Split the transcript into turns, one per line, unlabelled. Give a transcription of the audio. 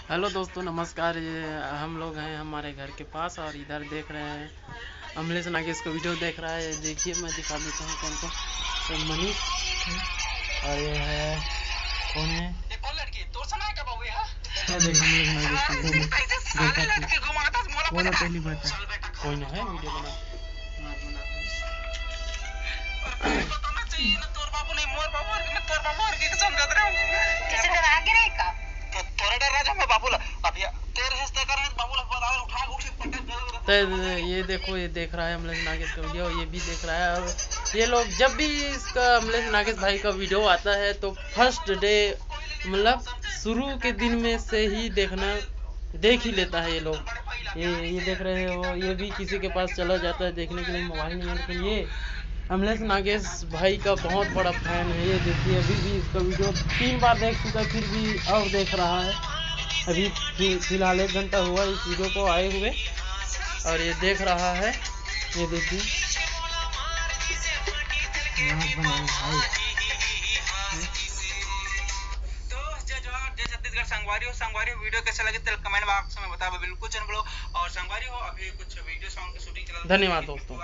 Hello दोस्तों, नमस्कार। ये हम लोग हैं हमारे घर के पास और इधर देख रहे हैं अमलेश नागेश को वीडियो देख रहा है। देखिए, मैं दिखा देता हूँ कौन कौन। तो मनीष और ये है कौन है, पहली बात है कोई ना है वीडियो बना तो ये देखो, ये देख रहा है अमलेश नागेश का वीडियो, ये भी देख रहा है। और ये लोग जब भी इसका अमलेश नागेश भाई का वीडियो आता है तो फर्स्ट डे मतलब शुरू के दिन में से ही देख ही लेता है ये लोग। ये देख रहे हो, ये भी किसी के पास चला जाता है देखने के लिए, मोबाइल नहीं है, लेकिन ये अमलेश नागेश भाई का बहुत बड़ा फैन है। ये देखिए, अभी भी इसका वीडियो 3 बार देख चुका है, फिर भी और देख रहा है। अभी फिलहाल 1 घंटा हुआ इस वीडियो को आए हुए और ये देख रहा है। ये देखिए,
संगवारी हो वीडियो कैसा लगे तो कमेंट बॉक्स में बताओ बिल्कुल चैनल और संगवारी हो अभी कुछ वीडियो सॉन्ग की शूटिंग चल रही है।
धन्यवाद दोस्तों।